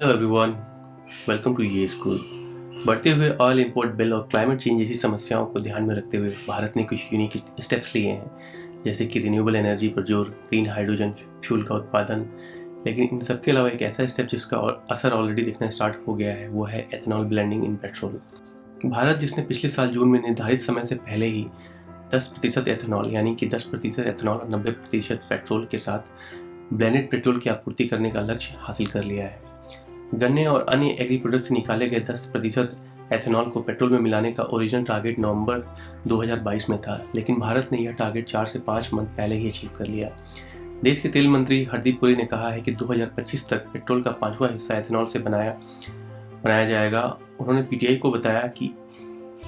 Hello everyone, welcome to ये school. बढ़ते हुए ऑयल इंपोर्ट बिल और क्लाइमेट चेंज जैसी समस्याओं को ध्यान में रखते हुए भारत ने कुछ यूनिक स्टेप्स लिए हैं, जैसे कि रिन्यूएबल एनर्जी पर जोर, ग्रीन हाइड्रोजन फ्यूल का उत्पादन। लेकिन इन सब के अलावा एक ऐसा स्टेप जिसका असर ऑलरेडी दिखना स्टार्ट हो गया है, वो है ethanol blending in petrol. Bharat, जिसने पिछले साल जून में निर्धारित समय से पहले ही 10% एथेनॉल यानी कि 10% एथेनॉल और 90% पेट्रोल के साथ ब्लेंडेड पेट्रोल की आपूर्ति करने का लक्ष्य हासिल कर लिया है। गन्ने और अन्य एग्री प्रोडक्ट से निकाले गए 10% एथेनॉल को पेट्रोल में मिलाने का ओरिजिनल टारगेट नवंबर 2022 में था, लेकिन भारत ने यह टारगेट 4 से 5 मंथ पहले ही अचीव कर लिया। देश के तेल मंत्री हरदीप पुरी ने कहा है कि 2025 तक पेट्रोल का 5वां हिस्सा एथेनॉल से बनाया जाएगा। उन्होंने पीटीआई को बताया कि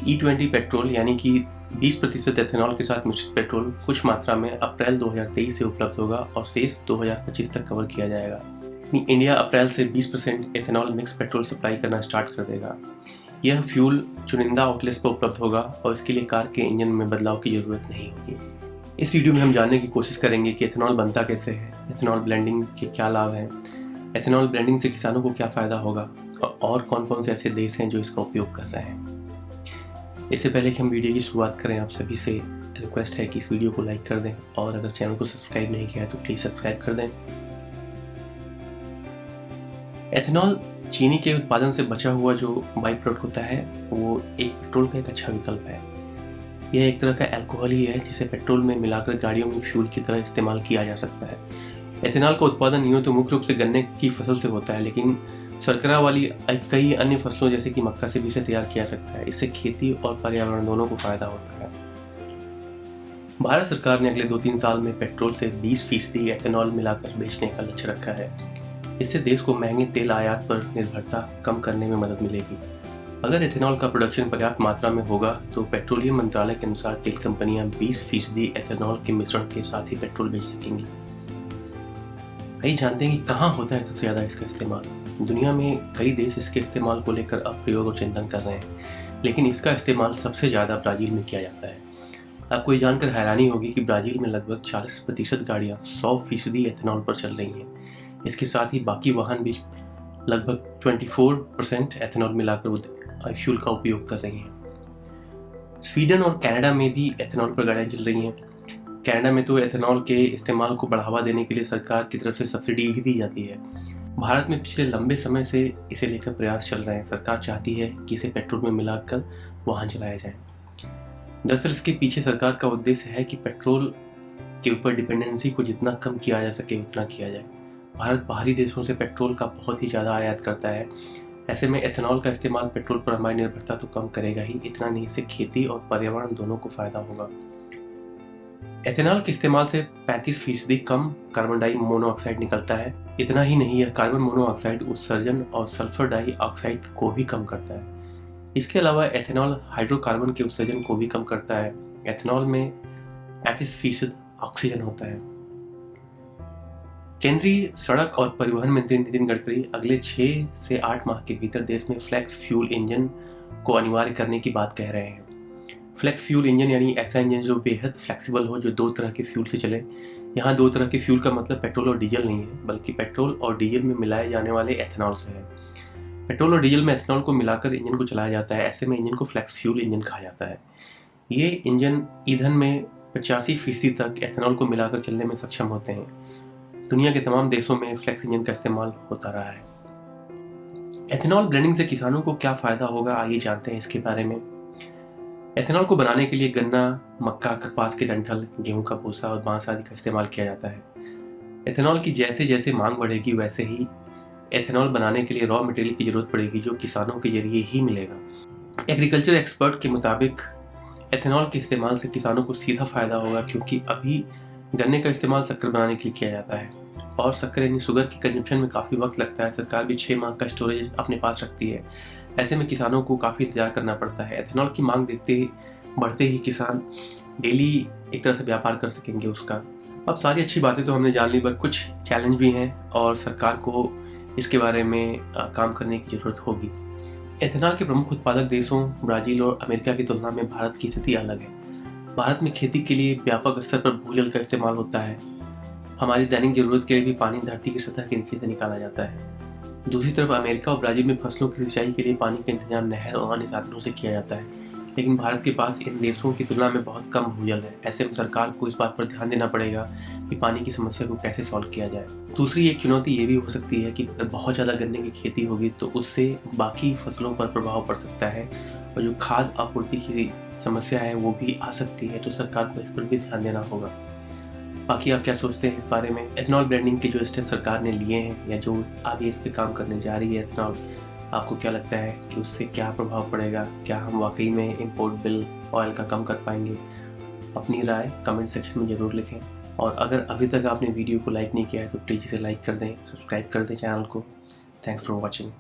E20 पेट्रोल यानी कि 20% एथेनॉल के साथ मिश्रित पेट्रोल कुछ मात्रा में अप्रैल 2023 से उपलब्ध होगा और शेष 2025 तक कवर किया जाएगा। इंडिया अप्रैल से 20% एथेनॉल मिक्स पेट्रोल सप्लाई करना स्टार्ट कर देगा। यह फ्यूल चुनिंदा आउटलेट्स पर उपलब्ध होगा और इसके लिए कार के इंजन में बदलाव की जरूरत नहीं होगी। इस वीडियो में हम जानने की कोशिश करेंगे कि एथेनॉल बनता कैसे है, एथेनॉल ब्लेंडिंग के क्या लाभ हैं, एथेनॉल ब्लेंडिंग से किसानों को क्या फ़ायदा होगा और कौन कौन से ऐसे देश हैं जो इसका उपयोग कर रहे हैं। इससे पहले कि हम वीडियो की शुरुआत करें, आप सभी से रिक्वेस्ट है कि इस वीडियो को लाइक कर दें और अगर चैनल को सब्सक्राइब नहीं किया है तो प्लीज़ सब्सक्राइब कर दें। एथेनॉल चीनी के उत्पादन से बचा हुआ जो बाई प्रोडक्ट होता है, वो एक पेट्रोल का एक अच्छा विकल्प है। यह एक तरह का अल्कोहल ही है जिसे पेट्रोल में मिलाकर गाड़ियों में फ्यूल की तरह इस्तेमाल किया जा सकता है। एथेनॉल का उत्पादन यूँ तो मुख्य रूप से गन्ने की फसल से होता है, लेकिन शर्करा वाली कई अन्य फसलों जैसे कि मक्का से भी इसे तैयार किया सकता है। इससे खेती और पर्यावरण दोनों को फायदा होता है। भारत सरकार ने अगले 2-3 साल में पेट्रोल से 20% एथेनॉल मिलाकर बेचने का लक्ष्य रखा है। इससे देश को महंगे तेल आयात पर निर्भरता कम करने में मदद मिलेगी। अगर एथेनॉल का प्रोडक्शन पर्याप्त मात्रा में होगा तो पेट्रोलियम मंत्रालय के अनुसार तेल कंपनियां 20% एथेनॉल के मिश्रण के साथ ही पेट्रोल बेच सकेंगी। आइए जानते हैं कि कहाँ होता है सबसे ज़्यादा इसका इस्तेमाल। दुनिया में कई देश इसके इस्तेमाल को लेकर अप्रयोग और चिंतन कर रहे हैं, लेकिन इसका इस्तेमाल सबसे ज़्यादा ब्राज़ील में किया जाता है। आपको ये जानकर हैरानी होगी कि ब्राज़ील में लगभग 40% गाड़ियाँ 100% एथेनॉल पर चल रही हैं। इसके साथ ही बाकी वाहन भी लगभग 24% एथेनॉल मिलाकर फ्यूल का उपयोग कर रही हैं। स्वीडन और कनाडा में भी एथेनॉल पर गाड़ियाँ चल रही हैं। कनाडा में तो एथेनॉल के इस्तेमाल को बढ़ावा देने के लिए सरकार की तरफ से सब्सिडी भी दी जाती है। भारत में पिछले लंबे समय से इसे लेकर प्रयास चल रहे हैं। सरकार चाहती है कि इसे पेट्रोल में मिलाकर वाहन चलाया जाए। दरअसल इसके पीछे सरकार का उद्देश्य है कि पेट्रोल के ऊपर डिपेंडेंसी को जितना कम किया जा सके उतना किया जाए। भारत बाहरी देशों से पेट्रोल का बहुत ही ज़्यादा आयात करता है। ऐसे में एथेनॉल का इस्तेमाल पेट्रोल पर हमारी निर्भरता तो कम करेगा ही, इतना नहीं, इससे खेती और पर्यावरण दोनों को फायदा होगा। एथेनॉल के इस्तेमाल से 35% कम कार्बन डाई मोनोऑक्साइड निकलता है। इतना ही नहीं, यह कार्बन मोनोऑक्साइड उत्सर्जन और सल्फर डाइऑक्साइड को भी कम करता है। इसके अलावा एथेनॉल हाइड्रोकार्बन के उत्सर्जन को भी कम करता है। एथेनॉल में 35% ऑक्सीजन होता है। केंद्रीय सड़क और परिवहन मंत्री नितिन गडकरी अगले 6 से 8 माह के भीतर देश में फ्लेक्स फ्यूल इंजन को अनिवार्य करने की बात कह रहे हैं। फ्लेक्स फ्यूल इंजन यानी ऐसा इंजन जो बेहद फ्लेक्सिबल हो, जो 2 तरह के फ्यूल से चले। यहाँ 2 तरह के फ्यूल का मतलब पेट्रोल और डीजल नहीं है, बल्कि पेट्रोल और डीजल में मिलाए जाने वाले एथेनॉल से है। पेट्रोल और डीजल में एथेनॉल को मिलाकर इंजन को चलाया जाता है। ऐसे में इंजन को फ्लेक्स फ्यूल इंजन कहा जाता है। ये इंजन ईंधन में 85% तक एथेनॉल को मिलाकर चलने में सक्षम होते हैं। दुनिया के तमाम देशों में फ्लेक्स इंजन का इस्तेमाल होता रहा है। एथेनॉल ब्लेंडिंग से किसानों को क्या फायदा होगा, आइए जानते हैं इसके बारे में। एथेनॉल को बनाने के लिए गन्ना, मक्का, कपास के डंठल, गेहूं का भूसा और बांस आदि का इस्तेमाल किया जाता है। एथेनॉल की जैसे जैसे मांग बढ़ेगी वैसे ही एथेनॉल बनाने के लिए रॉ मटेरियल की जरूरत पड़ेगी, जो किसानों के जरिए ही मिलेगा। एग्रीकल्चर एक्सपर्ट के मुताबिक एथेनॉल के इस्तेमाल से किसानों को सीधा फायदा होगा, क्योंकि अभी गन्ने का इस्तेमाल शक्कर बनाने के लिए किया जाता है और शक्कर यानी शुगर की कंजप्शन में काफ़ी वक्त लगता है। सरकार भी 6 माह का स्टोरेज अपने पास रखती है। ऐसे में किसानों को काफ़ी इंतजार करना पड़ता है। एथेनॉल की मांग बढ़ते ही किसान डेली एक तरह से व्यापार कर सकेंगे उसका। अब सारी अच्छी बातें तो हमने जान ली, पर कुछ चैलेंज भी हैं और सरकार को इसके बारे में काम करने की ज़रूरत होगी। एथेनॉल के प्रमुख उत्पादक देशों ब्राज़ील और अमेरिका की तुलना में भारत की स्थिति अलग है। भारत में खेती के लिए व्यापक स्तर पर भूजल का इस्तेमाल होता है। हमारी दैनिक जरूरत के लिए भी पानी धरती की सतह के नीचे से निकाला जाता है। दूसरी तरफ अमेरिका और ब्राज़ील में फसलों की सिंचाई के लिए पानी का इंतजाम नहर और अन्य साधनों से किया जाता है, लेकिन भारत के पास इन देशों की तुलना में बहुत कम भूजल है। ऐसे में सरकार को इस बात पर ध्यान देना पड़ेगा कि पानी की समस्या को कैसे सॉल्व किया जाए। दूसरी एक चुनौती ये भी हो सकती है कि बहुत ज़्यादा गन्ने की खेती होगी तो उससे बाकी फसलों पर प्रभाव पड़ सकता है, और जो खाद आपूर्ति की समस्या है वो भी आ सकती है, तो सरकार को इस पर भी ध्यान देना होगा। बाकी आप क्या सोचते हैं इस बारे में? एथेनॉल ब्लेंडिंग के जो स्टेप सरकार ने लिए हैं या जो आगे इस पे काम करने जा रही है एथेनॉल, आपको क्या लगता है कि उससे क्या प्रभाव पड़ेगा? क्या हम वाकई में इंपोर्ट बिल ऑयल का कम कर पाएंगे? अपनी राय कमेंट सेक्शन में ज़रूर लिखें, और अगर अभी तक आपने वीडियो को लाइक नहीं किया है तो प्लीज़ इसे लाइक कर दें, सब्सक्राइब कर दें चैनल को। Thanks for watching.